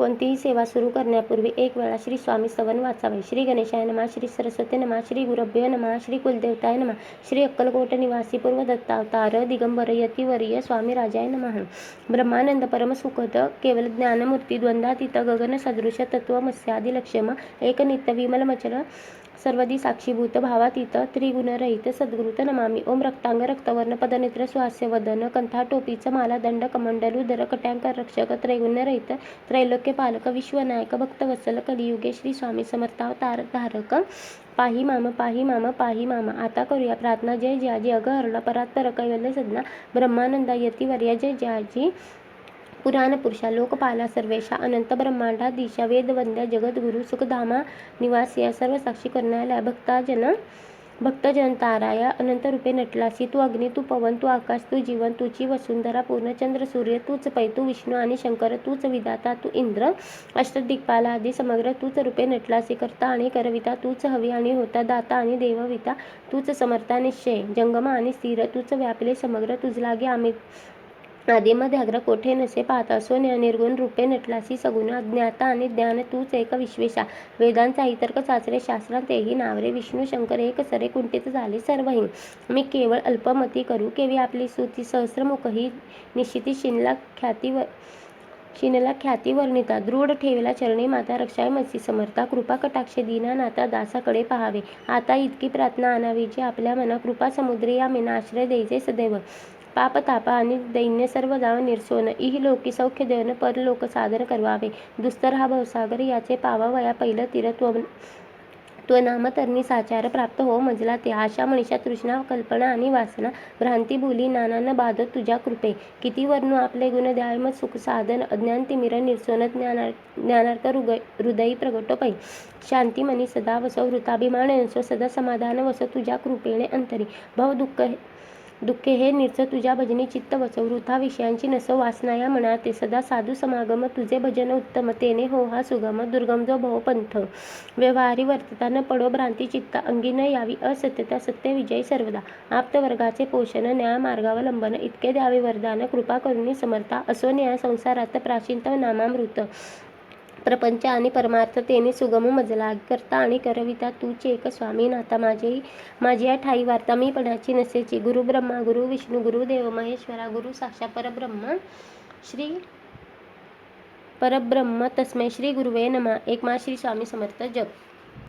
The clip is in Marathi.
कोणतीही सेवा सुरू करण्यापूर्वी एक वेळा श्री स्वामी स्तवन वाचावे. श्री गणेशाय नमः, श्री सरस्वती नमः, श्री गुरुभ्यो नमः, श्री कुलदेवताय नमः, श्री अक्कलकोट निवासी पूर्व दत्तावतार दिगंबर यतिवर्य स्वामी राजाय नमः. ब्रह्मानंद परमसुखद केवल ज्ञानमूर्ती द्वंद्वातीत गगन सदृश तत्वमस्यादि लक्ष्यम एक नित्य विमलमचल सर्वदी साक्षीभूत भावातीत त्रिगुणरहित सद्गुरुत नमामि. ओम रक्तांग रक्तवर्ण पदनेत्र सुहास्य वदन कंठा टोपीच माला दंड कमंडलुधर कट्यांकर रक्षक त्रैगुण्यरहित त्रैलोक्य पालक विश्वनायक भक्तवत्सल कलियुगे श्री स्वामी समर्थावतार धारक पाही माम पाही माम पाही माम. आता करूया प्रार्थना. जय जयाजी अगहरला परात्पर कैवल्य सदना ब्रह्मानंदा यतिवर्या जय जयाजी पुराण पुरुषा लोकपाला सर्वेशा अनंत ब्रह्मांडाधीशा वेदवंद्या जगद्गुरु सुखधामा निवासिया सर्व साक्षी करणाऱ्या भक्तजन ताराया अनंत रूपे नटलासी. तू अग्नी, तू पवन, तू आकाश, तू जीवन, तुची वसुंधरा पूर्ण चंद्र सूर्य, तूच पै, तू विष्णू आणि शंकर, तूच विधाता, तू इंद्र अष्टदिक्पाला आदी समग्र तूच रूपे नटलासी. करता आणि करविता तूच, हवी आणि होता, दाता आणि देवविता तूच, समर्था निश्चय जंगम आणि स्थिर तूच, व्यापले समग्र तुझ लागे आम्ही आदिमध्याग्र कोठे नसे पाहता. सोन्या निर्गुण रूपे नटलासी सगुण अज्ञाता आणि ज्ञान तूच एक विश्वेशा. वेदांचा तर्क चाचरे शास्त्रा तेही नावरे विष्णू शंकर एक सरे कुंठित झाले सर्वही. मी केवळ अल्पमती करू केवी आपली स्तुती सहस्रमुख ही निश्चिती शिनला ख्याती वर्णिता दृढ ठेवला चरणी माता रक्षाय मसी समर्था कृपा कटाक्षे दीनानाथा दासाकडे पहावे. आता इतकी प्रार्थना आणावी जी आपल्या मना कृपा समुद्री या मीना आश्रय द्यायचे सदैव. पाप तापा आणि दैन्य सर्व जाव निर्सोन इही लोकी सौख्य देवन परलोक साधन करवावे. दुस्तर हा भवसागर याचे पावावया पहिलं तीर त्वनाम तरणी साचार प्राप्त हो मजला ते. आशा मनीषा तृष्णा कल्पना आणि वासना भ्रांती भुली नानान बाधत तुझ्या कृपे. किती वर्णू आपले गुण द्याय मग सुख साधन अज्ञान तिमिर निर्सोन ज्ञानार्थ हृदयी प्रगटो पै. शांती मनी सदा वसो वृताभिमान नसो सदा समाधान वसो तुझ्या कृपेने अंतरी. भव दुःखे हे निर्च तुझ्या भजनी चित्त वसो वृथा विषयांची नसो वासना या मनाते. सदा साधू समागम तुझे भजन उत्तम तेने हो हा सुगम दुर्गम जो भव पंथ. व्यवहारी वर्तता न पडो भ्रांती चित्ता अंगी न यावी असत्यता सत्य विजयी सर्वदा. आप्त वर्गाचे पोषण न्याय मार्गावलंबन इतके द्यावे वरदान कृपा करुणी समर्था. असो न्याय संसारात प्राचिंत नामामृत प्रपंच आणि परमार्थ तेने सुगम मजला. करता आणि करविता तूच एक स्वामी नाथा माझी या ठाई वार्ता मी पणाची नसेची. गुरु ब्रह्मा गुरु विष्णू गुरु देव महेश्वरा गुरु साक्षात परब्रह्म तस्मै श्री गुरुवे नमः. एक मा श्री स्वामी समर्थ जप.